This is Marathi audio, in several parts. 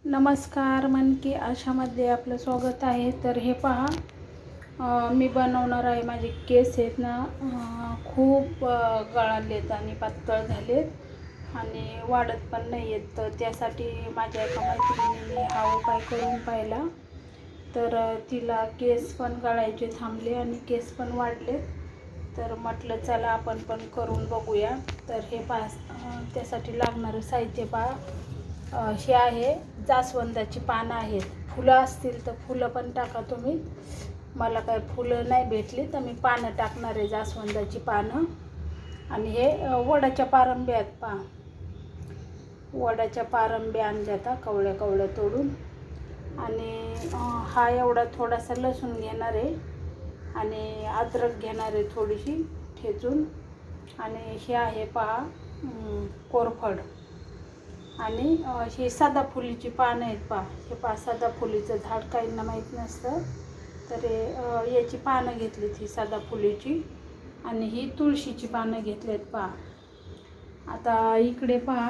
नमस्कार, मन की आशामध्ये आपलं स्वागत आहे. तर हे पहा, मी बनवणार आहे. माझे केस आहेत ना, खूप गळालेत आणि पातळ झालेत आणि वाढत पण नाही आहेत. तर त्यासाठी माझ्या एका मैत्रिणीने हा उपाय करून पाहिला. तर तिला केस पण गळायचे थांबले आणि केस पण वाढलेत. तर म्हटलं चला आपण पण करून बघूया. तर हे पहा, त्यासाठी लागणारं साहित्य पहा. हे आहे जास्वंदाची पानं आहेत. फुलं असतील तर फुलं पण टाका तुम्ही. मला काय फुलं नाही भेटली तर मी पानं टाकणार आहे, जास्वंदाची पानं. आणि हे वडाच्या पारंब्या आहेत पहा. वडाच्या पारंब्या आणल्यात कवळ्या कवळ्या तोडून. आणि हा एवढा थोडासा लसूण घेणार आहे आणि अद्रक घेणार आहे थोडीशी ठेचून. आणि हे आहे पहा कोरफड. आणि ही सदाफुलीची पानं आहेत पहा. हे पहा, सदाफुलीचं झाड काहींना माहीत नसतं. तर याची पानं घेतलीत, ही सदाफुलीची. आणि ही तुळशीची पानं घेतलीत पहा. आता इकडे पहा,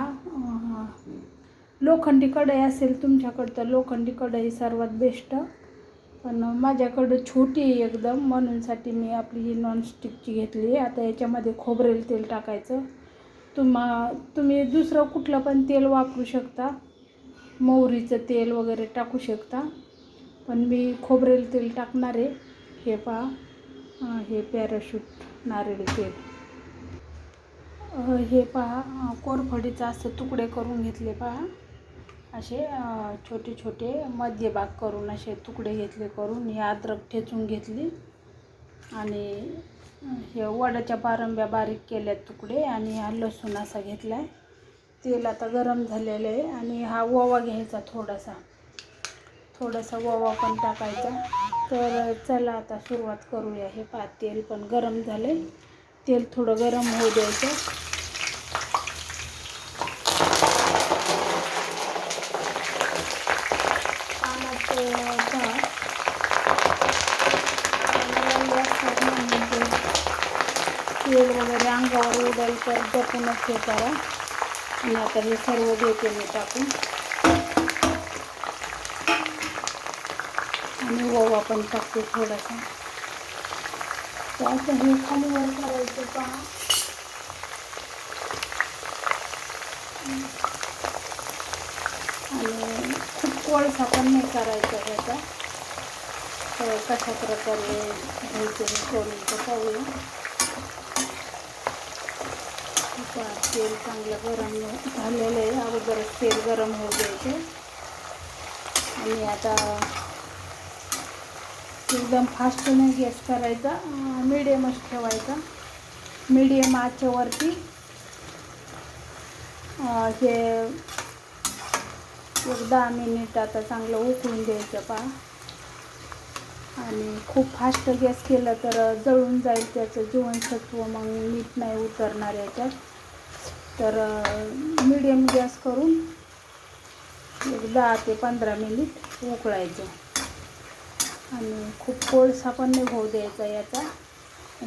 लोखंडी कढई असेल तुमच्याकडं तर लोखंडी कढई सर्वात बेस्ट. पण माझ्याकडं छोटी आहे एकदम, म्हणूनसाठी मी आपली ही नॉनस्टिकची घेतली. आता याच्यामध्ये खोबरेल तेल टाकायचं. तुम्ही दुसरं कुठलं पण तेल वापरू शकता, मोहरीचं तेल वगैरे टाकू शकता. पण मी खोबरेल तेल टाकणार आहे. हे पहा, हे पॅराशूट नारळी तेल. हे पहा, कोरफडीचं असं तुकडे करून घेतले पहा. असे छोटे छोटे मध्यभाग करून असे तुकडे घेतले करून. हे अद्रक ठेचून घेतली. आणि हे वडाच्या पारंब्या बारीक केल्यात तुकडे. आणि हा लसूण असा घेतला आहे. तेल आता गरम झालेलं आहे. आणि हा ओवा घ्यायचा, थोडासा ओवा पण टाकायचा. तर चला आता सुरुवात करूया. हे पहा, तेल पण गरम झाले. तेल थोडं गरम होऊ द्यायचं. तेल वगैरे अंगावर उडेल तर जपूनच हे करा. आणि आता हे सर्व देते मी टाकून. आणि ओवा पण टाकते थोडासा. तर असं हे खालीवर करायचं पहा. आणि खूप कोळसा पण नाही करायचा ह्याचा. तर कशा प्रकारे घ्यायचं हे करून तर पाहूया. तेल चांगलं गरम झालेलं आहे. अगोदरच तेल गरम होऊ द्यायचे. आणि आता एकदम फास्ट नाही गॅस करायचा, मीडियमच ठेवायचा. मीडियम आचेवरती हे 10 मिनिट आता चांगलं उकळून द्यायचं पहा. आणि खूप फास्ट गॅस केलं तर जळून जाईल त्याचं जीवनसत्व, मग मीठ नाही उतरणार याच्यात. तर मीडियम गॅस करून 10 ते 15 मिनिट उकळायचं. आणि खूप कोळसा पण नाही होऊ द्यायचा याचा,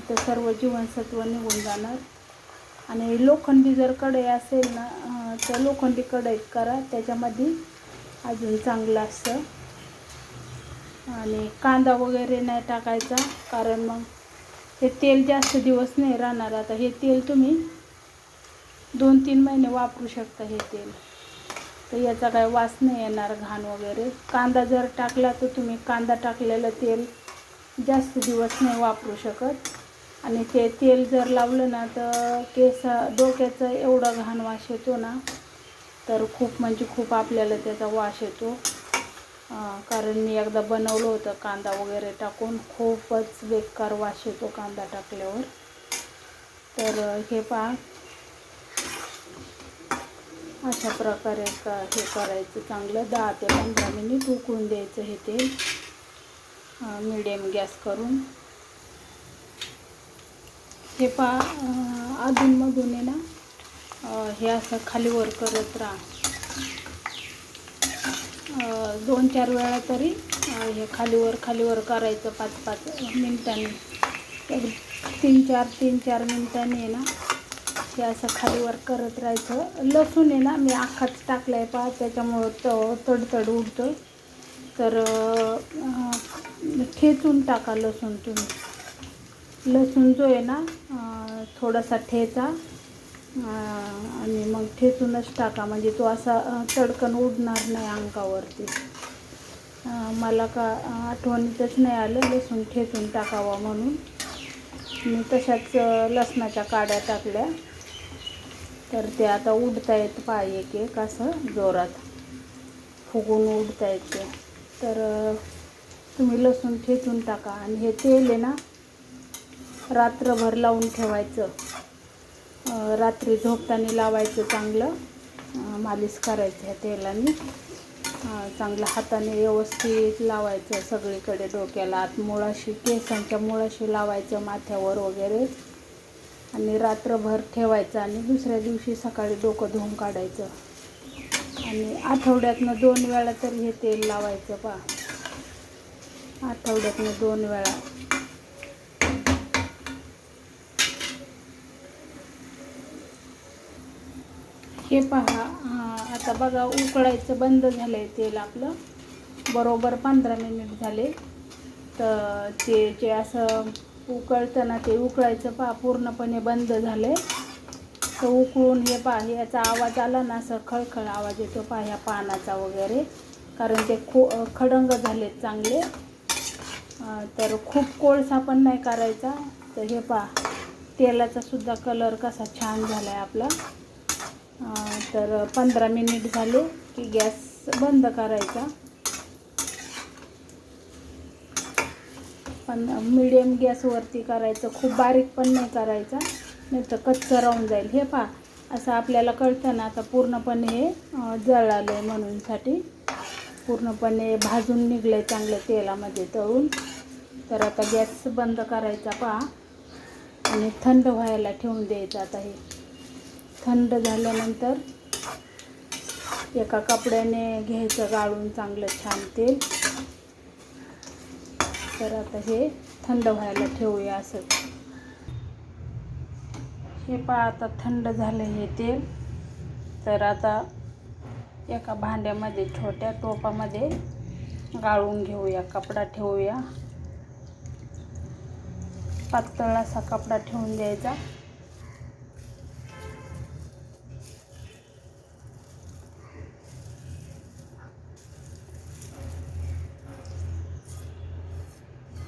तर सर्व जीवनसत्व निघून जाणार. आणि लोखंडी जर कढई असेल ना, तर लोखंडी कढईत करा, त्याच्यामध्ये अजून चांगलं असतं. आणि कांदा वगैरे नाही टाकायचा, कारण मग हे तेल जास्त दिवस नाही राहणार. आता हे तेल तुम्ही 2-3 महिने वापरू शकता हे तेल. तर याचा काय वास नाही येणार, घाण वगैरे. कांदा जर टाकला तर तुम्ही कांदा टाकलेलं तेल जास्त दिवस नाही वापरू शकत. आणि ते तेल जर लावलं ना तर डोक्याचं एवढा घाण वास येतो ना, तर खूप म्हणजे खूप आपल्याला त्याचा वास येतो. कारण मी एकदा बनवलं होतं कांदा वगैरे टाकून, खूपच बेकार वास येतो कांदा टाकल्यावर. तर हे पहा, अशा प्रकारे हे करायचं. चांगलं 10 ते 15 मिनिट उकळून द्यायचं हे तेल, मीडियम गॅस करून. हे पहा, अधूनमधून आहे ना, हे असं खालीवर करत राहा. 2-4 वेळा तरी हे खालीवर करायचं 5-5 मिनिटांनी. 3-4 मिनिटांनी आहे ना हे असं खालीवर करत राहायचं. लसूण आहे ना मी अख्खाच टाकला आहे पहा, त्याच्यामुळं तडतड उडतो. तर ठेचून टाका लसूण तुम्ही. लसूण जो आहे ना थोडासा ठेचा आणि मग ठेचूनच टाका, म्हणजे तो असा तडकन उडणार नाही अंगावरती. मला का आठवणीतच नाही आलं लसूण ठेचून टाकावा म्हणून. मी तशाच लसणाच्या काड्या टाकल्या. तर ते आता उडता येत पहा, एक एक असं जोरात फुगून उडता येते. तर तुम्ही लसूण ठेचून टाका. आणि हे तेल आहे ना रात्रभर लावून ठेवायचं. रात्री झोपताना लावायचं, चांगलं मालिश करायचं ह्या तेलाने. चांगलं हाताने व्यवस्थित लावायचं सगळीकडे, डोक्याला आत मुळाशी, केसांच्या मुळाशी लावायचं, माथ्यावर वगैरे. आणि रात्रभर ठेवायचं आणि दुसऱ्या दिवशी सकाळी डोकं धुवून काढायचं. आणि आठवड्यातनं 2 वेळा तरी हे तेल लावायचं पहा, आठवड्यातनं 2 वेळा. हे पहा आता बघा उकळायचं बंद झालं आहे तेल आपलं. बरोबर 15 मिनिट झाले. तर ते जे असं उकळतं ना, ते उकळायचं पहा पूर्णपणे बंद झालं आहे. तर उकळून हे पहा, याचा आवाज आला ना असं खळखळ आवाज येतो पहा ह्या पानाचा वगैरे, कारण ते खडंग झालेत चांगले. तर खूप कोळसा पण नाही करायचा. तर हे पहा तेलाचा सुद्धा कलर कसा छान झाला आहे आपला. तर 15 मिनिट झाले की गॅस बंद करायचा. पण मीडियम गॅसवरती करायचं, खूप बारीक पण नाही करायचा, नाही तर कच्चं राहून जाईल. हे पहा असं आपल्याला कळतं ना आता पूर्णपणे हे जळालं आहे म्हणूनसाठी, पूर्णपणे भाजून निघलं आहे चांगलं तेलामध्ये तळून. तर आता गॅस बंद करायचा पहा आणि थंड व्हायला ठेवून द्यायचं. आता हे थंड झाल्यानंतर एका कपड्याने घ्यायचं गाळून चांगलं छान तेल. तर आता हे थंड व्हायला ठेवूया असं. हे पहा आता थंड झालं हे तेल. तर आता एका भांड्यामध्ये, छोट्या टोपामध्ये गाळून घेऊया, कपडा ठेवूया, पातळ असा कपडा ठेवून द्यायचा.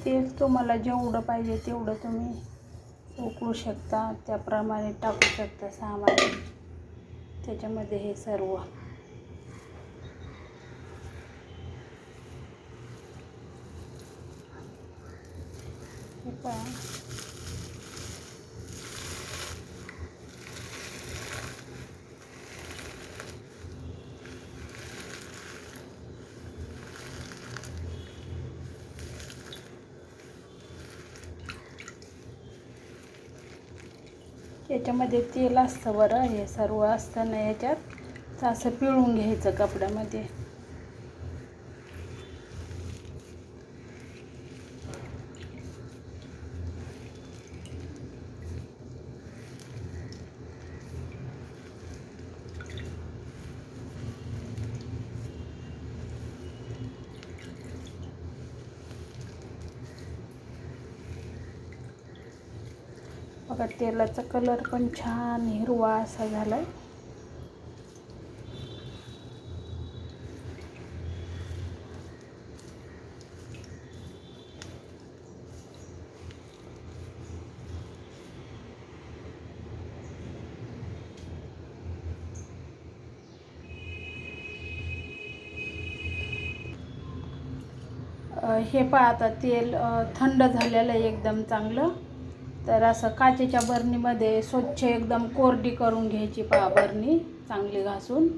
तेल तुम्हाला जेवढं पाहिजे तेवढं तुम्ही उकळू शकता, त्याप्रमाणे टाकू शकता सामान त्याच्यामध्ये. हे सर्व हे पहा याच्यामध्ये तेल असतं बरं, हे सर्व असतं ना याच्यात. तर असं पिळून घ्यायचं कपड्यामध्ये. बघा तेलाचा कलर पण छान हिरवा असा झाला आहे. हे पहा आता तेल थंड झालेलं आहे एकदम चांगलं. तर असं काचेच्या बरणीमध्ये स्वच्छ एकदम कोरडी करून घ्यायची पहा, बरणी चांगली घासून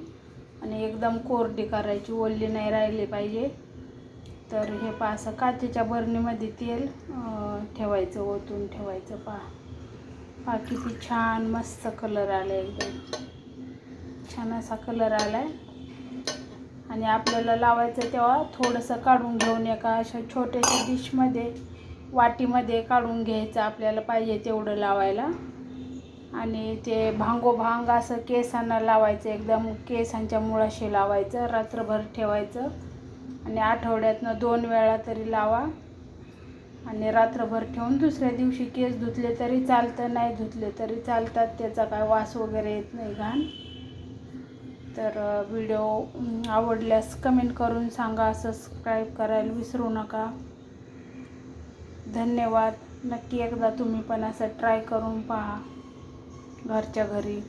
आणि एकदम कोरडी करायची, ओली नाही राहिली पाहिजे. तर हे पहा असं काचेच्या बरणीमध्ये तेल ठेवायचं, ओतून ठेवायचं. पहा किती छान मस्त कलर आला, एकदम छान असा कलर आला आहे. आणि आपल्याला लावायचं तेव्हा थोडंसं काढून घेऊन एका अशा छोट्याशा डिशमध्ये, वाटीमध्ये काढून घ्यायचं, आपल्याला पाहिजे तेवढं लावायला. आणि ते भांगोभांग असं केसांना लावायचं, एकदम केसांच्या मुळाशी लावायचं, रात्रभर ठेवायचं आणि आठवड्यातनं 2 वेळा तरी लावा आणि रात्रभर ठेवून दुसऱ्या दिवशी केस धुतले तरी चालतं, नाही धुतले तरी चालतात, त्याचा काय वास वगैरे येत नाही घाण. तर व्हिडिओ आवडल्यास कमेंट करून सांगा, सबस्क्राईब करायला विसरू नका. धन्यवाद. नक्की एकदा तुम्ही पण असं ट्राय करून पहा घरच्या घरी.